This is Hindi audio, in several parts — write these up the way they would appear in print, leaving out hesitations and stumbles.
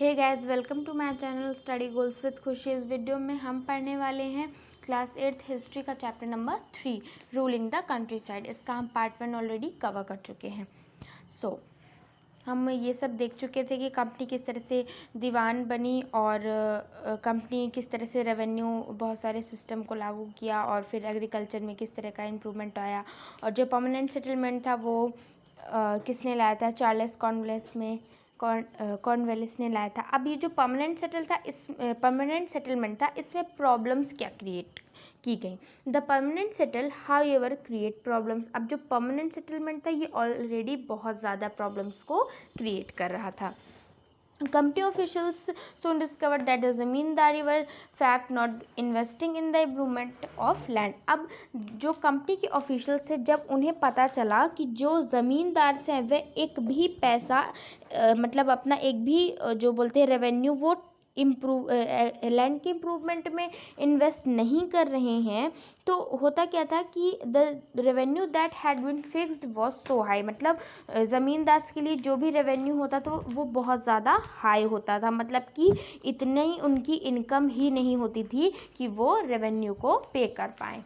Hey guys, welcome to my channel study goals with Khushi. इस वीडियो में हम पढ़ने वाले हैं क्लास 8 हिस्ट्री का chapter number 3 ruling the countryside. इसका हम पार्ट 1 ऑलरेडी कवर कर चुके हैं। हम ये सब देख चुके थे कि कंपनी किस तरह से दीवान बनी और कंपनी किस तरह से रेवेन्यू बहुत सारे सिस्टम को लागू किया और फिर एग्रीकल्चर में किस तरह का इम्प्रूवमेंट आया। और जो परमानेंट सेटलमेंट था वो किसने लाया था? चार्ल्स कॉर्नवालिस ने लाया था। अब ये जो परमानेंट सेटलमेंट था इसमें प्रॉब्लम्स क्या क्रिएट की गई? The permanent settle how ever create problems. अब जो परमानेंट सेटलमेंट था ये ऑलरेडी बहुत ज़्यादा प्रॉब्लम्स को क्रिएट कर रहा था। Company officials soon discovered that the ज़मींदारी were fact not investing in the improvement of land। अब जो कंपनी के ऑफिशियल्स थे, जब उन्हें पता चला कि जो ज़मींदार से वे एक भी पैसा मतलब अपना एक भी जो बोलते हैं रेवेन्यू वो लैंड के इम्प्रूवमेंट में इन्वेस्ट नहीं कर रहे हैं, तो होता क्या था कि the revenue that had been fixed was so high. मतलब ज़मींदार के लिए जो भी रेवेन्यू होता था वो बहुत ज़्यादा हाई होता था, मतलब कि इतनी उनकी इनकम ही नहीं होती थी कि वो रेवेन्यू को पे कर पाएँ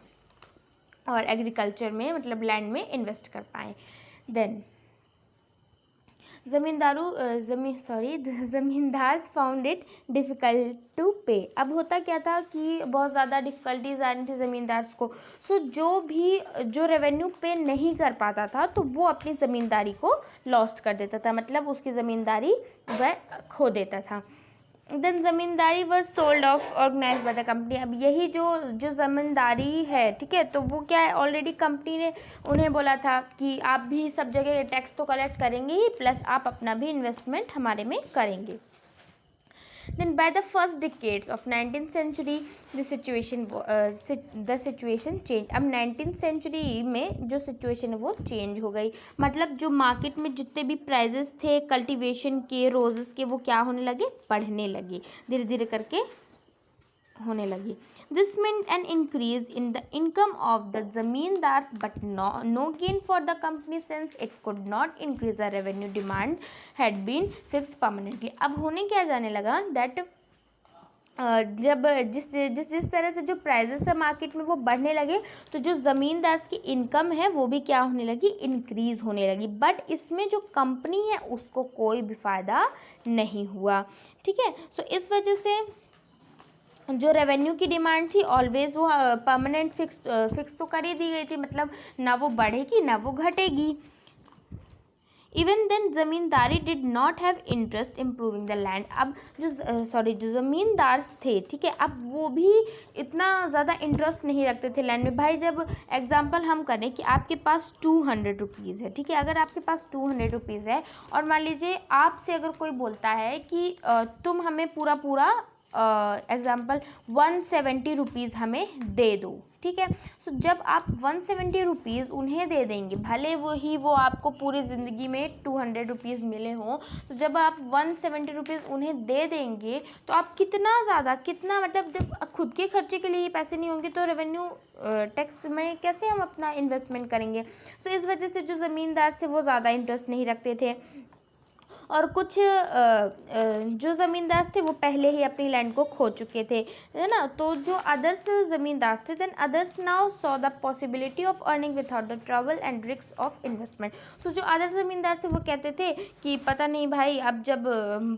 और एग्रीकल्चर में मतलब लैंड में इन्वेस्ट कर पाएँ। देन ज़मींदार फाउंड इट डिफ़िकल्ट टू पे। अब होता क्या था कि बहुत ज़्यादा डिफ़िकल्टीज आ रही थी ज़मींदार को। जो रेवेन्यू पे नहीं कर पाता था तो वो अपनी ज़मींदारी को लॉस्ट कर देता था, मतलब उसकी ज़मींदारी वह खो देता था। Then zamindari were sold off organise by the company. अब यही जो ज़मींदारी है, ठीक है, तो वो क्या है, ऑलरेडी कंपनी ने उन्हें बोला था कि आप भी सब जगह टैक्स तो कलेक्ट करेंगे ही, प्लस आप अपना भी इन्वेस्टमेंट हमारे में करेंगे। Then by the first decades of 19th century the situation changed। अब 19th century में जो सिचुएशन है वो चेंज हो गई। मतलब जो मार्केट में जितने भी प्राइजेस थे कल्टीवेशन के, रोजेस के, वो क्या होने लगे? बढ़ने लगे, धीरे धीरे करके होने लगी। This meant an increase in the income of the zamindars but no gain for the company since it could not increase the revenue demand had been fixed permanently। अब होने क्या जाने लगा that जब जिस तरह से जो प्राइजेस है मार्केट में वो बढ़ने लगे तो जो ज़मींदार की इनकम है वो भी क्या होने लगी? इंक्रीज़ होने लगी। बट इसमें जो कंपनी है उसको कोई भी फ़ायदा नहीं हुआ, ठीक है। सो इस वजह से जो रेवेन्यू की डिमांड थी ऑलवेज वो परमानेंट फिक्स तो कर ही दी गई थी, मतलब ना वो बढ़ेगी ना वो घटेगी। Even then zamindari did not have interest improving the land. अब जो ज़मींदार थे, ठीक है, अब वो भी इतना ज़्यादा इंटरेस्ट नहीं रखते थे लैंड में। भाई जब एग्जांपल हम करें कि आपके पास 200 रुपीज़ है, ठीक है, अगर आपके पास 200 रुपीज़ है और मान लीजिए आपसे अगर कोई बोलता है कि तुम हमें पूरा एग्जाम्पल 170 रुपीज़ हमें दे दो, ठीक है। सो जब आप 170 रुपीज़ उन्हें दे देंगे, भले वो आपको पूरी ज़िंदगी में 200 रुपीज़ मिले हों, तो जब आप 170 रुपीज़ उन्हें दे देंगे तो आप कितना मतलब जब खुद के खर्चे के लिए ही पैसे नहीं होंगे तो रेवेन्यू टैक्स में कैसे हम अपना इन्वेस्टमेंट करेंगे? सो इस वजह से जो ज़मींदार थे वो ज़्यादा इंटरेस्ट नहीं रखते थे और कुछ जो ज़मींदार थे वो पहले ही अपनी लैंड को खो चुके थे, है ना। तो जो अदर्स ज़मींदार थे, than others now saw the possibility of earning without the trouble and risk of investment. तो जो अदर ज़मींदार थे वो कहते थे कि पता नहीं भाई, अब जब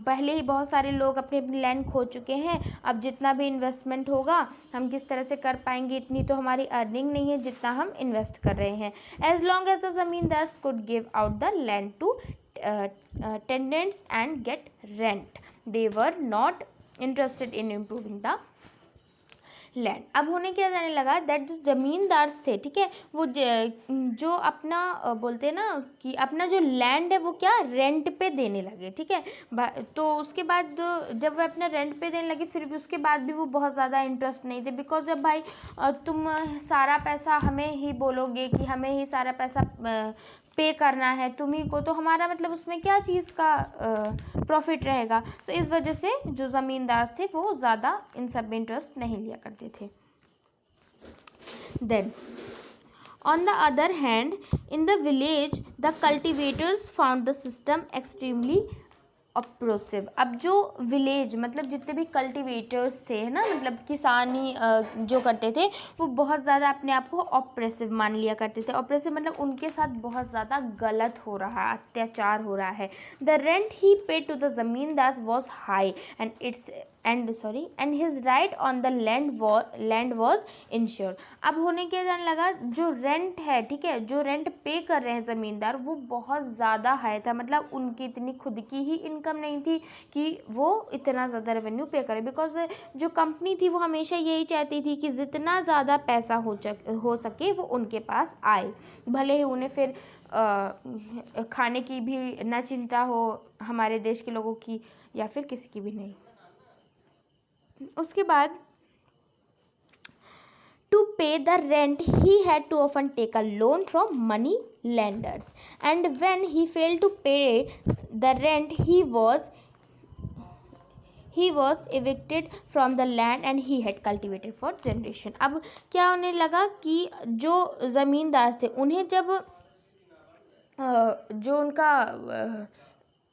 पहले ही बहुत सारे लोग अपनी लैंड खो चुके हैं, अब जितना भी इन्वेस्टमेंट होगा हम किस तरह से कर पाएंगे? इतनी तो हमारी अर्निंग नहीं है जितना हम इन्वेस्ट कर रहे हैं। As long as the zamindars could give out the land to tenants and get rent, they were not interested in improving the land. अब होने क्या जाने लगा दैट जो ज़मींदार थे, ठीक है, वो जो अपना बोलते हैं ना कि अपना जो लैंड है वो क्या रेंट पे देने लगे, ठीक है। तो उसके बाद जब वो अपना रेंट पे देने लगे फिर भी उसके बाद भी वो बहुत ज़्यादा इंटरेस्ट नहीं थे, बिकॉज जब भाई तुम सारा पैसा हमें ही बोलोगे कि हमें ही सारा पैसा पे करना है तुम्ही को, तो हमारा मतलब उसमें क्या चीज़ का प्रॉफिट रहेगा? सो इस वजह से जो ज़मींदार थे वो ज़्यादा इन सब में इंटरेस्ट नहीं लिया करते थे। Then on the other hand in the village the cultivators found the system extremely oppressive. अब जो विलेज मतलब जितने भी कल्टीवेटर्स थे, है ना, मतलब किसानी जो करते थे, वो बहुत ज़्यादा अपने आप को ऑप्रेसिव मान लिया करते थे। ऑप्रेसिव मतलब उनके साथ बहुत ज़्यादा गलत हो रहा है, अत्याचार हो रहा है। The rent he paid to the zamindar was high and his right on the land was insure. अब होने क्या जाने लगा, जो रेंट है, ठीक है, जो रेंट पे कर रहे हैं ज़मींदार, वो बहुत ज़्यादा हाई था। मतलब उनकी इतनी खुद की ही इनकम नहीं थी कि वो इतना ज़्यादा रेवेन्यू पे करें, बिकॉज जो कंपनी थी वो हमेशा यही चाहती थी कि जितना ज़्यादा पैसा हो सके वो उनके पास आए, भले ही उन्हें फिर खाने की भी ना चिंता हो हमारे देश के लोगों की, या फिर किसी की भी नहीं। उसके बाद to pay the rent he had to often take a loan from money lenders, and when he failed to pay the rent he was evicted from the land and he had cultivated for generation। अब क्या होने लगा कि जो ज़मींदार थे उन्हें जब जो उनका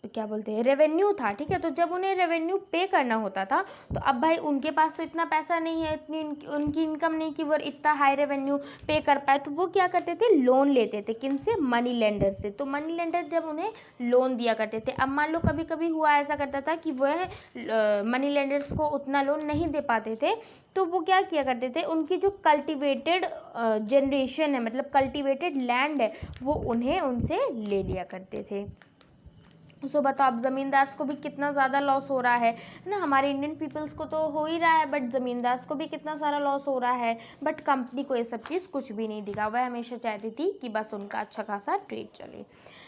क्या बोलते हैं रेवेन्यू था, ठीक है, तो जब उन्हें रेवेन्यू पे करना होता था तो अब भाई उनके पास तो इतना पैसा नहीं है, इतनी उनकी इनकम नहीं कि वो इतना हाई रेवेन्यू पे कर पाए, तो वो क्या करते थे, लोन लेते थे। किन से? मनी लेंडर से। तो मनी लेंडर जब उन्हें लोन दिया करते थे, अब मान लो कभी कभी हुआ ऐसा करता था कि वह मनी लेंडर्स को उतना लोन नहीं दे पाते थे, तो वो क्या किया करते थे, उनकी जो कल्टिवेटेड जनरेशन है, मतलब कल्टिवेटेड लैंड है, वो उन्हें उनसे ले लिया करते थे। सो बताओ अब ज़मींदार को भी कितना ज़्यादा लॉस हो रहा है ना। हमारे इंडियन पीपल्स को तो हो ही रहा है, बट ज़मींदार को भी कितना सारा लॉस हो रहा है। बट कंपनी को ये सब चीज़ कुछ भी नहीं दिखा, वह हमेशा चाहती थी कि बस उनका अच्छा खासा ट्रेड चले।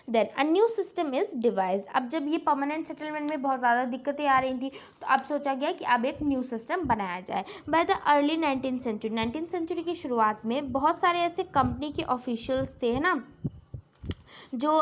Then a new system is devise. अब जब ये परमानेंट सेटलमेंट में बहुत ज़्यादा दिक्कतें आ रही थी, तो अब सोचा गया कि अब एक न्यू सिस्टम बनाया जाए। By the early 19th century की शुरुआत में बहुत सारे ऐसे कंपनी के ऑफिशियल्स थे, है ना, जो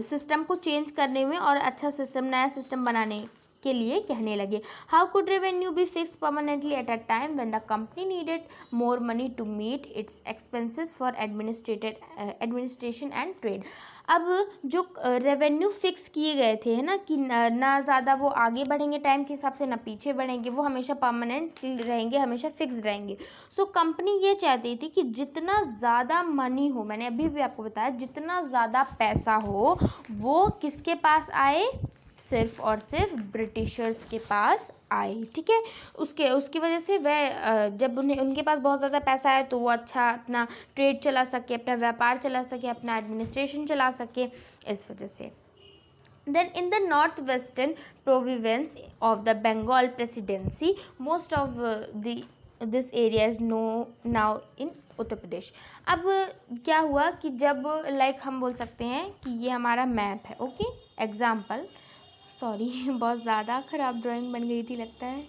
सिस्टम को चेंज करने में और अच्छा सिस्टम, नया सिस्टम बनाने के लिए कहने लगे। How could revenue be fix permanently at a time when the company needed more money to meet its expenses for administration and trade. अब जो रेवेन्यू फिक्स किए गए थे, है ना, कि ना ज़्यादा वो आगे बढ़ेंगे टाइम के हिसाब से, ना पीछे बढ़ेंगे, वो हमेशा परमानेंट रहेंगे, हमेशा फिक्स रहेंगे। सो कंपनी ये चाहती थी कि जितना ज़्यादा मनी हो, मैंने अभी भी आपको बताया, जितना ज़्यादा पैसा हो वो किसके पास आए, सिर्फ और सिर्फ ब्रिटिशर्स के पास आए, ठीक है। उसकी वजह से वह जब उनके पास बहुत ज़्यादा पैसा है तो वो अच्छा अपना ट्रेड चला सके, अपना व्यापार चला सके, अपना एडमिनिस्ट्रेशन चला सके, इस वजह से। Then in the northwestern province of the Bengal Presidency, most of this area is now in Uttar Pradesh. अब क्या हुआ कि जब लाइक हम बोल सकते हैं कि ये हमारा मैप है, ओके, एग्जाम्पल, सॉरी बहुत ज़्यादा ख़राब ड्राइंग बन गई थी लगता है,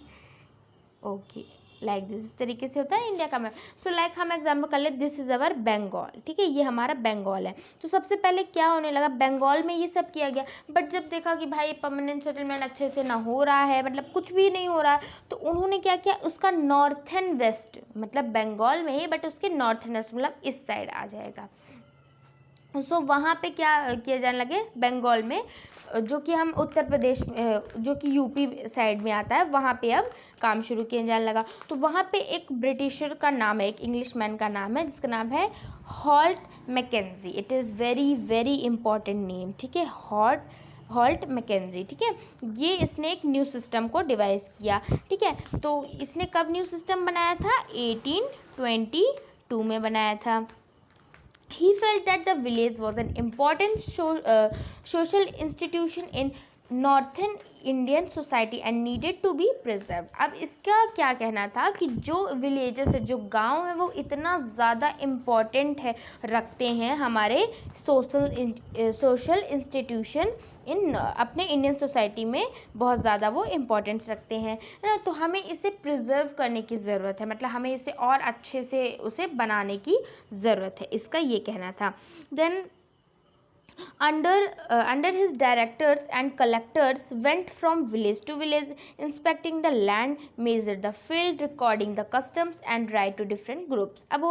ओके, लाइक दिस, इस तरीके से होता है इंडिया का मैप। सो लाइक हम एग्जाम्पल कर ले, दिस इज़ अवर बंगाल, ठीक है, ये हमारा बंगाल है। तो सबसे पहले क्या होने लगा, बंगाल में ये सब किया गया, बट जब देखा कि भाई परमानेंट सेटलमेंट अच्छे से ना हो रहा है, मतलब कुछ भी नहीं हो रहा है, तो उन्होंने क्या किया, उसका नॉर्थन वेस्ट, मतलब बंगाल में ही बट उसके नॉर्थन वेस्ट, मतलब इस साइड आ जाएगा। सो वहाँ पे क्या किए जाने लगे, बंगाल में, जो कि हम उत्तर प्रदेश जो कि यूपी साइड में आता है, वहाँ पे अब काम शुरू किया जाने लगा। तो वहाँ पे एक ब्रिटिशर का नाम है, एक इंग्लिशमैन का नाम है, जिसका नाम है Holt Mackenzie. It is very very important name, ठीक है, हॉल्ट मैकेंजी, ठीक है। ये इसने एक न्यू सिस्टम को डिवाइस किया, ठीक है। तो इसने कब न्यू सिस्टम बनाया था, 1822 में बनाया था। He felt that the village was an important social institution in northern Indian society and needed to be preserved। अब इसका क्या कहना था कि जो विलेजेस है, जो गांव है, वो इतना ज़्यादा इम्पॉर्टेंट है, रखते हैं हमारे सोशल इंस्टीट्यूशन इन अपने इंडियन सोसाइटी में बहुत ज़्यादा वो इम्पोर्टेंस रखते हैं ना, तो हमें इसे प्रिजर्व करने की ज़रूरत है, मतलब हमें इसे और अच्छे से उसे बनाने की ज़रूरत है, इसका ये कहना था। Then Under his directors and collectors went from village to village, inspecting the land, measure the field, recording the customs and write to different groups. अब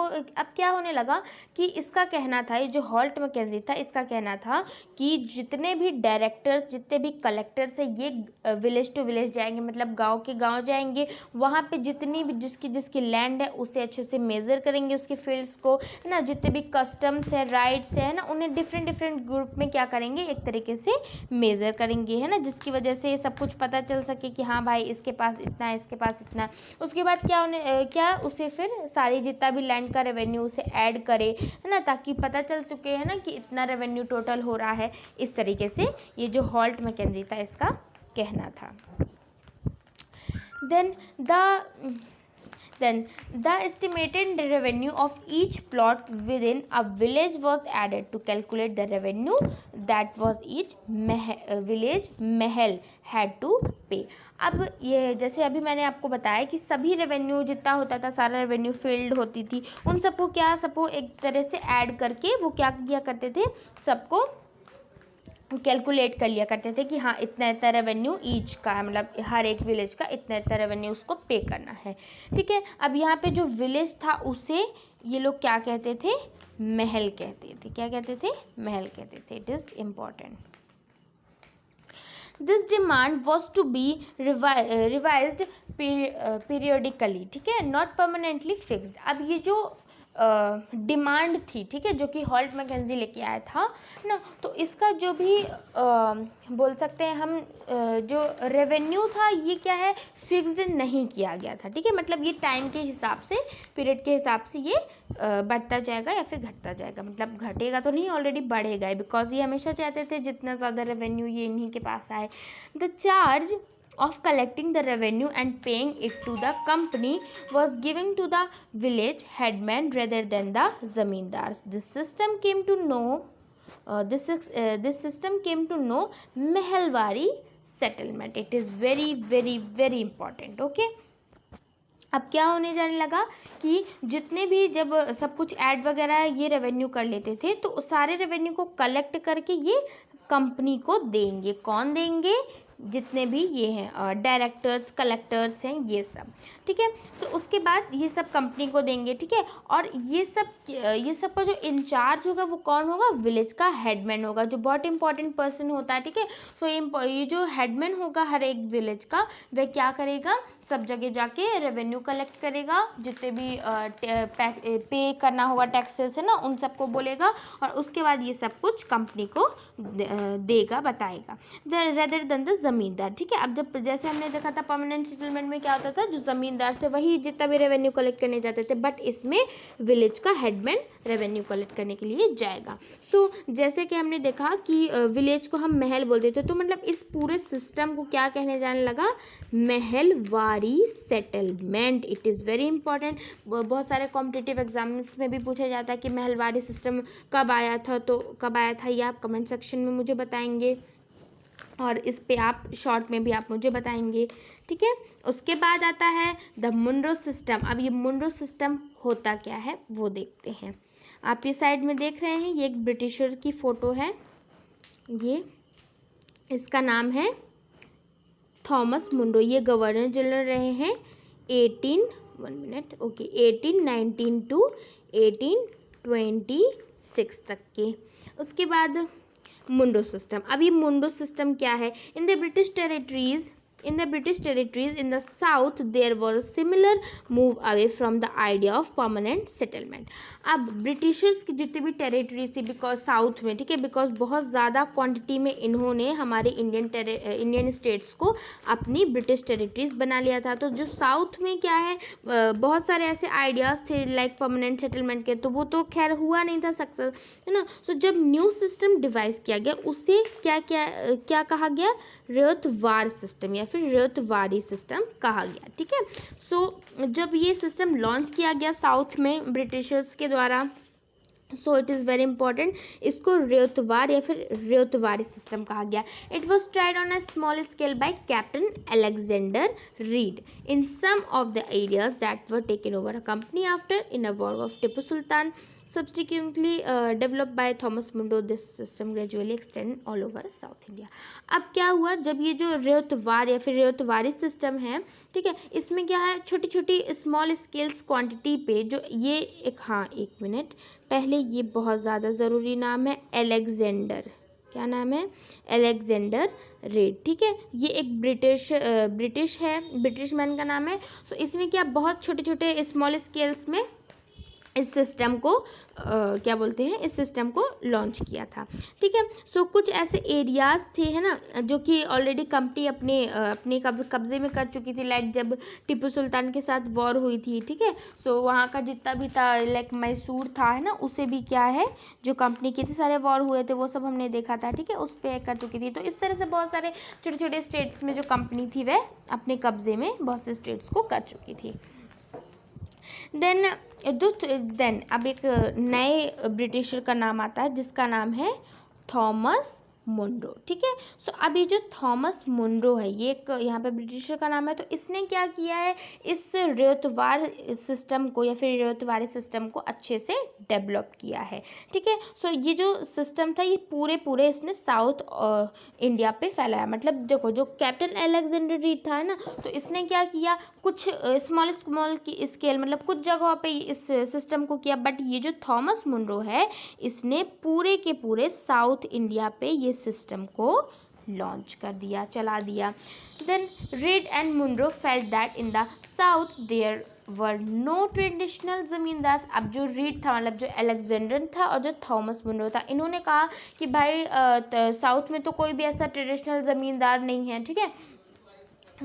क्या होने लगा कि इसका कहना था, ये जो हॉल्ट मैकेंजी था इसका कहना था कि जितने भी डायरेक्टर्स जितने भी कलेक्टर्स हैं ये विलेज टू विलेज जाएंगे, मतलब गांव के गांव जाएंगे, वहाँ पे जितनी भी जिसकी लैंड है उसे अच्छे से मेज़र करेंगे, उसके फील्ड्स को, है ना, जितने भी कस्टम्स है, राइट्स है ना, उन्हें डिफरेंट ग्रुप में क्या करेंगे, एक तरीके से मेज़र करेंगे, है ना, जिसकी वजह से सब कुछ पता चल सके कि हाँ भाई इसके पास इतना है, इसके पास इतना है। उसके बाद क्या उसे फिर सारी जितना भी लैंड का रेवेन्यू उसे ऐड करे, है ना, ताकि पता चल चुके, है ना, कि इतना रेवेन्यू टोटल हो रहा है। इस तरीके से ये जो हॉल्ट मैकेंजी था इसका कहना था। Then the estimated revenue of each plot within a village was added to calculate the revenue that was each village Mahal had to pay। अब ये जैसे अभी मैंने आपको बताया कि सभी रेवेन्यू जितना होता था, सारा रेवेन्यू फील्ड होती थी, उन सबको एक तरह से ऐड करके वो क्या किया करते थे, सबको कैलकुलेट कर लिया करते थे कि हाँ इतना रेवेन्यू ईच का, मतलब हर एक विलेज का इतना रेवेन्यू उसको पे करना है। ठीक है, अब यहाँ पे जो विलेज था उसे ये लोग क्या कहते थे, महल कहते थे। क्या कहते थे, महल कहते थे। It is important. This demand was to be revised periodically, ठीक है, नॉट परमानेंटली फिक्स्ड। अब ये जो डिमांड थी, ठीक है, जो कि हॉल्ट मैकेंजी लेके आया था ना, तो इसका जो भी बोल सकते हैं हम जो रेवेन्यू था ये क्या है, फिक्स्ड नहीं किया गया था। ठीक है, मतलब ये टाइम के हिसाब से, पीरियड के हिसाब से ये बढ़ता जाएगा या फिर घटता जाएगा, मतलब घटेगा तो नहीं, ऑलरेडी बढ़ेगा, बिकॉज ये हमेशा चाहते थे जितना ज़्यादा रेवेन्यू ये इन्हीं के पास आए। The charge of collecting the revenue and paying it to the company was given to the village headman rather than the zamindars. This system came to know Mehalwari settlement. It is very very very important. Okay, अब क्या होने जाने लगा कि जितने भी जब सब कुछ ऐड वगैरह ये रेवेन्यू कर लेते थे तो सारे रेवेन्यू को कलेक्ट करके ये कंपनी को देंगे। कौन देंगे, जितने भी ये हैं डायरेक्टर्स कलेक्टर्स हैं ये सब। ठीक है, तो उसके बाद ये सब कंपनी को देंगे। ठीक है, और ये सब का जो इंचार्ज होगा वो कौन होगा, विलेज का हेडमैन होगा, जो बहुत इंपॉर्टेंट पर्सन होता है। ठीक है, सो ये जो हेडमैन होगा हर एक विलेज का, वह क्या करेगा, सब जगह जाके रेवेन्यू कलेक्ट करेगा, जितने भी पे करना होगा टैक्सेस है ना, उन सबको बोलेगा, और उसके बाद ये सब कुछ कंपनी को देगा, बताएगा। रेदर देन द ज़मींदार। ठीक है, अब जब जैसे हमने देखा था परमानेंट सेटलमेंट में क्या होता था, जो ज़मींदार से वही जितना भी रेवेन्यू कलेक्ट करने जाते थे, बट इसमें विलेज का हेडमैन रेवेन्यू कलेक्ट करने के लिए जाएगा। सो जैसे कि हमने देखा कि विलेज को हम महल बोलते थे, तो मतलब इस पूरे सिस्टम को क्या कहने जाने लगा, Mahalwari settlement. It is very important, बहुत सारे कॉम्पिटिटिव एग्जाम्स में भी पूछा जाता है कि महलवारी सिस्टम कब आया था, तो कब आया था ये आप कमेंट सेक्शन में मुझे बताएंगे, और इस पे आप शॉर्ट में भी आप मुझे बताएंगे। ठीक है, उसके बाद आता है द मुनरो सिस्टम। अब ये मुनरो सिस्टम होता क्या है वो देखते हैं। आप ये साइड में देख रहे हैं, ये एक ब्रिटिशर की फ़ोटो है, ये इसका नाम है थॉमस मुनरो। ये गवर्नर जनरल रहे हैं 1819 टू 1826 तक के। उसके बाद मुंडो सिस्टम। अब ये मुंडो सिस्टम क्या है, in the British territories in the south there was a similar move away from the idea of permanent settlement। अब ब्रिटिशर्स की जितनी भी टेरिटरी थी, बिकॉज साउथ में, ठीक है, बिकॉज बहुत ज़्यादा क्वांटिटी में इन्होंने हमारे इंडियन स्टेट्स को अपनी ब्रिटिश टेरिटरीज बना लिया था। तो जो साउथ में क्या है, बहुत सारे ऐसे आइडियाज़ थे लाइक परमानेंट सेटलमेंट के, तो वो तो खैर हुआ नहीं था सक्सेस, है ना। सो जब न्यू सिस्टम डिवाइस किया गया उसे क्या कहा गया, रयतवार सिस्टम या फिर रयतवारी सिस्टम कहा गया। ठीक है, सो जब ये सिस्टम लॉन्च किया गया साउथ में ब्रिटिशर्स के द्वारा, so it is very important, इसको रयतवार या फिर रयतवारी सिस्टम कहा गया। It was tried on a small scale by captain Alexander Read in some of the areas that were taken over a company after in a war of Tipu Sultan. subsequently developed by Thomas Munro, this system gradually extended all over South India. अब क्या हुआ, जब ये जो रेतवार या फिर रेतवारी सिस्टम है, ठीक है, इसमें क्या है, छोटी छोटी स्मॉल स्केल्स क्वांटिटी पे जो ये एक, हाँ एक मिनट पहले, ये बहुत ज़्यादा ज़रूरी नाम है एलेक्जेंडर, क्या नाम है, एलेक्जेंडर रेड, ठीक है, ये एक ब्रिटिश है, ब्रिटिश मैन का नाम है। सो इसने क्या बहुत छोटे छोटे स्मॉल स्केल्स में इस सिस्टम को क्या बोलते हैं, इस सिस्टम को लॉन्च किया था, ठीक है। सो कुछ ऐसे एरियाज़ थे, है ना, जो कि ऑलरेडी कंपनी अपने कब्जे में कर चुकी थी, लाइक जब टीपू सुल्तान के साथ वॉर हुई थी, ठीक है। सो वहाँ का जितना भी था, लाइक मैसूर था, है ना, उसे भी क्या है, जो कंपनी की थी, सारे वॉर हुए थे, वो सब हमने देखा था, ठीक है, उस पर कर चुकी थी। तो इस तरह से बहुत सारे छोटे छोटे स्टेट्स में जो कंपनी थी वह अपने कब्जे में बहुत से स्टेट्स को कर चुकी थी। देन अब एक नए ब्रिटिशर का नाम आता है जिसका नाम है थॉमस मुनरो, ठीक है। सो अब ये जो थॉमस मुनरो है, ये एक यहाँ पे ब्रिटिशर का नाम है। तो इसने क्या किया है, इस रेतवार सिस्टम को या फिर रेतवारी सिस्टम को अच्छे से डेवलप किया है, ठीक है। सो ये जो सिस्टम था, ये पूरे इसने साउथ इंडिया पे फैलाया। मतलब देखो, जो कैप्टन अलेक्जेंडर रीड था, है ना, तो इसने क्या किया, कुछ स्मॉल की स्केल, मतलब कुछ जगहों पे इस सिस्टम को किया, बट ये जो थॉमस मुनरो है, इसने पूरे के पूरे साउथ इंडिया पे ये सिस्टम को लॉन्च कर दिया, चला दिया। Then Read and Munro felt that in the south there were no traditional zamindar. अब जो रीड था, मतलब जो अलेक्जेंडर था, और जो थॉमस मुनरो था, इन्होंने कहा कि भाई साउथ में तो कोई भी ऐसा ट्रेडिशनल ज़मींदार नहीं है, ठीक है।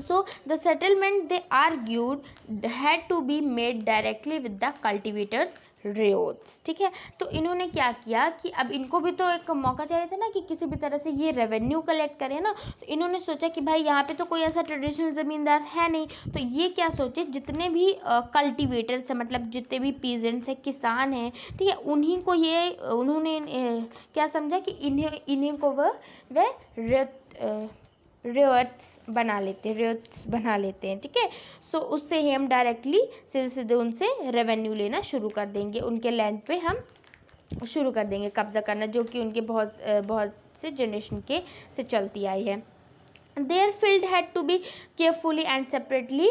So the settlement, they argued, had to be made directly with the cultivators rates, ठीक है। तो इन्होंने क्या किया कि अब इनको भी तो एक मौका चाहिए था ना कि किसी भी तरह से ये रेवेन्यू कलेक्ट करें ना। तो इन्होंने सोचा कि भाई यहाँ पे तो कोई ऐसा ट्रेडिशनल ज़मींदार है नहीं, तो ये क्या सोचे, जितने भी कल्टिवेटर्स हैं, मतलब जितने भी पीजेंट्स हैं, किसान हैं, ठीक है, उन्हीं को ये उन्होंने क्या समझा कि इन्हीं को वह रेट्स बना लेते हैं, ठीक है। सो उससे ही हम डायरेक्टली सीधे उनसे रेवेन्यू लेना शुरू कर देंगे, उनके लैंड पे हम शुरू कर देंगे कब्जा करना, जो कि उनके बहुत से जनरेशन के से चलती आई है। Their field had to be carefully and separately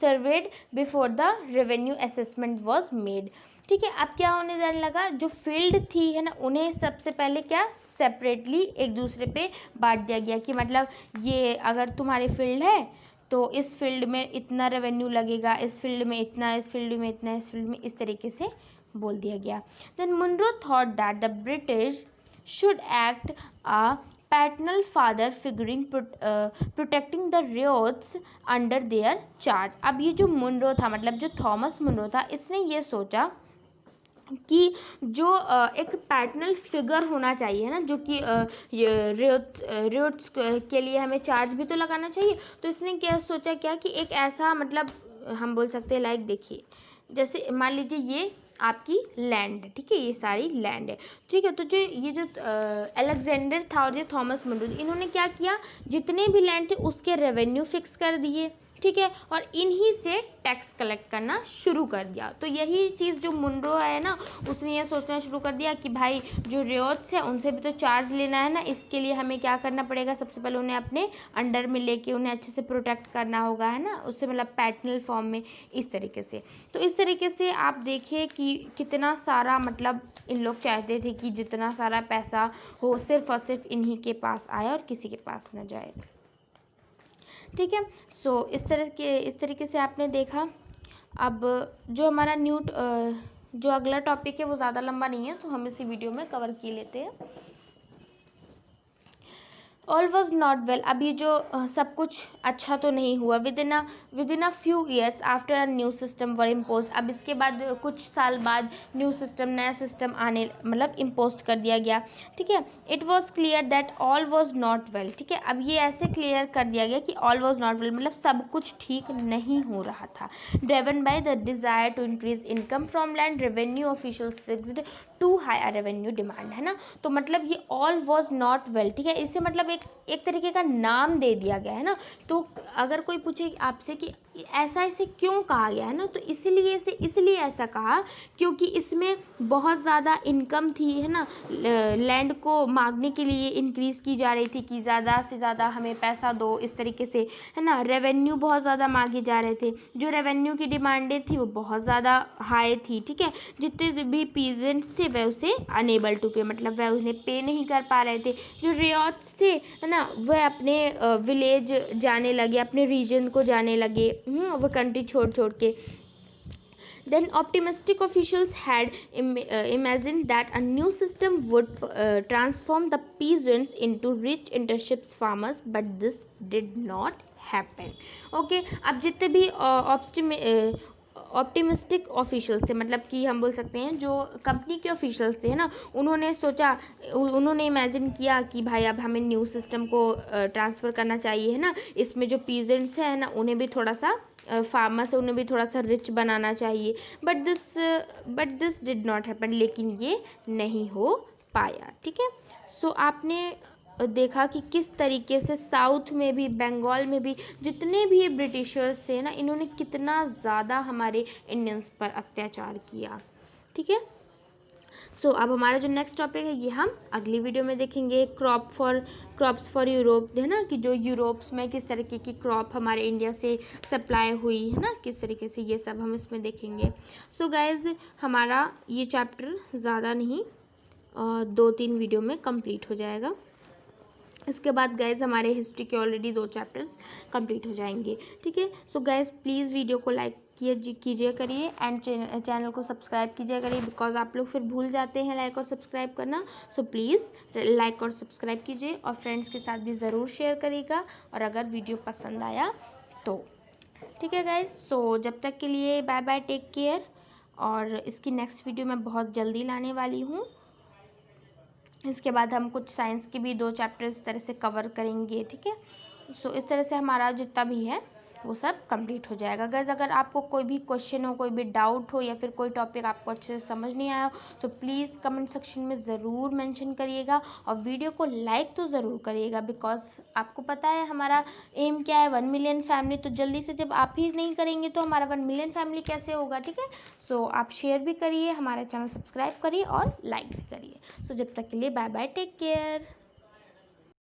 surveyed before the revenue assessment was made, ठीक है। अब क्या होने जाने लगा, जो फील्ड थी, है ना, उन्हें सबसे पहले क्या सेपरेटली एक दूसरे पे बांट दिया गया कि मतलब ये अगर तुम्हारी फील्ड है तो इस फील्ड में इतना रेवेन्यू लगेगा, इस फील्ड में इतना, इस फील्ड में इतना, इस फील्ड में इस तरीके से बोल दिया गया। Then Munro thought that the British should act a paternal father figuring protecting the ryots under their charge. अब ये जो मुनरो था, मतलब जो थॉमस मुनरो था, इसने ये सोचा कि जो एक पैटर्नल फिगर होना चाहिए ना, जो कि रेट्स के लिए हमें चार्ज भी तो लगाना चाहिए। तो इसने क्या सोचा, क्या कि एक ऐसा, मतलब हम बोल सकते हैं, लाइक देखिए, जैसे मान लीजिए ये आपकी लैंड है, ठीक है, ये सारी लैंड है, ठीक है। तो जो ये जो अलेक्जेंडर था और जो थॉमस मुनरो, इन्होंने क्या किया, जितने भी लैंड थे उसके रेवेन्यू फिक्स कर दिए, ठीक है, और इन्हीं से टैक्स कलेक्ट करना शुरू कर दिया। तो यही चीज़ जो मुनरो है ना, उसने ये सोचना शुरू कर दिया कि भाई जो रेट्स है उनसे भी तो चार्ज लेना है ना, इसके लिए हमें क्या करना पड़ेगा, सबसे पहले उन्हें अपने अंडर में लेके उन्हें अच्छे से प्रोटेक्ट करना होगा, है ना, उससे मतलब पैटर्नल फॉर्म में, इस तरीके से। तो इस तरीके से आप देखिए कि कितना सारा, मतलब इन लोग चाहते थे कि जितना सारा पैसा हो सिर्फ और सिर्फ इन्हीं के पास आए और किसी के पास न जाए, ठीक है। सो इस तरीके से आपने देखा। अब जो हमारा जो अगला टॉपिक है वो ज़्यादा लंबा नहीं है, तो हम इसी वीडियो में कवर किए लेते हैं। All was not well. अब ये जो सब कुछ अच्छा तो नहीं हुआ। With in a few years after a new system were impose. अब इसके बाद कुछ साल बाद न्यू सिस्टम, नया सिस्टम आने, मतलब इम्पोज कर दिया गया, ठीक है। It was clear that all was not well, ठीक है। अब ये ऐसे क्लियर कर दिया गया कि ऑल वॉज नॉट वेल, मतलब सब कुछ ठीक नहीं हो रहा था। Driven by the desire to increase income from land, revenue officials fixed too high revenue demand, है ना। तो मतलब ये ऑल वॉज नॉट वेल, ठीक है, इससे मतलब एक तरीके का नाम दे दिया गया है ना। तो अगर कोई पूछे आपसे कि ऐसा इसे क्यों कहा गया है ना, तो इसलिए इसे इसलिए ऐसा कहा क्योंकि इसमें बहुत ज़्यादा इनकम थी, है ना, लैंड को मांगने के लिए इंक्रीज़ की जा रही थी कि ज़्यादा से ज़्यादा हमें पैसा दो, इस तरीके से, है ना, रेवेन्यू बहुत ज़्यादा मांगे जा रहे थे, जो रेवेन्यू की डिमांडें थी वो बहुत ज़्यादा हाई थी, ठीक है। जितने भी पीजेंट्स थे वह उसे अनेबल टू पे, मतलब वह उन्हें पे नहीं कर पा रहे थे। जो रियाट्स थे, है ना, वह अपने विलेज जाने लगे, अपने रीजन को जाने लगे, वो कंट्री छोड़ छोड़ के। Then optimistic officials had imagined that a new system would transform the peasants into rich internship farmers, but this did not happen. Okay, अब जितने भी ऑप्टिमिस्टिक ऑफिशियल्स थे, मतलब कि हम बोल सकते हैं जो कंपनी के ऑफिशियल्स थे, है ना, उन्होंने सोचा, उन्होंने इमेजिन किया कि भाई अब हमें न्यू सिस्टम को ट्रांसफ़र करना चाहिए, है ना, इसमें जो पीजेंट्स हैं ना उन्हें भी थोड़ा सा फार्मर से उन्हें भी थोड़ा सा रिच बनाना चाहिए, but this did not happen, लेकिन ये नहीं हो पाया, ठीक है। सो आपने देखा कि किस तरीके से साउथ में भी, बंगाल में भी जितने भी ब्रिटिशर्स थे ना, इन्होंने कितना ज़्यादा हमारे इंडियंस पर अत्याचार किया, ठीक है। सो अब हमारा जो नेक्स्ट टॉपिक है ये हम अगली वीडियो में देखेंगे, क्रॉप्स फॉर यूरोप, है ना, कि जो यूरोप्स में किस तरीके की क्रॉप हमारे इंडिया से सप्लाई हुई, है ना, किस तरीके से, ये सब हम इसमें देखेंगे। सो गाइज हमारा ये चैप्टर ज़्यादा नहीं 2-3 वीडियो में कंप्लीट हो जाएगा। इसके बाद गाइज हमारे हिस्ट्री के ऑलरेडी 2 चैप्टर्स कंप्लीट हो जाएंगे, ठीक है। सो गाइज प्लीज़ वीडियो को लाइक कीजिए करिए एंड चैनल को सब्सक्राइब कीजिए करिए, बिकॉज आप लोग फिर भूल जाते हैं लाइक और सब्सक्राइब करना। सो प्लीज़ लाइक और सब्सक्राइब कीजिए और फ्रेंड्स के साथ भी ज़रूर शेयर करिएगा, और अगर वीडियो पसंद आया तो, ठीक है गाइज। सो जब तक के लिए बाय बाय, टेक केयर, और इसकी नेक्स्ट वीडियो मैं बहुत जल्दी लाने वाली हूँ। इसके बाद हम कुछ साइंस के भी 2 चैप्टर इस तरह से कवर करेंगे, ठीक है। सो इस तरह से हमारा जितना भी है वो सब कंप्लीट हो जाएगा। गाइस अगर आपको कोई भी क्वेश्चन हो, कोई भी डाउट हो, या फिर कोई टॉपिक आपको अच्छे से समझ नहीं आया हो, तो प्लीज़ कमेंट सेक्शन में ज़रूर मेंशन करिएगा, और वीडियो को लाइक तो ज़रूर करिएगा, बिकॉज आपको पता है हमारा एम क्या है, 1 मिलियन फैमिली। तो जल्दी से जब आप ही नहीं करेंगे तो हमारा 1 मिलियन फैमिली कैसे होगा, ठीक है। सो आप शेयर भी करिए, हमारा चैनल सब्सक्राइब करिए और लाइक भी करिए। सो जब तक के लिए बाय बाय, टेक केयर।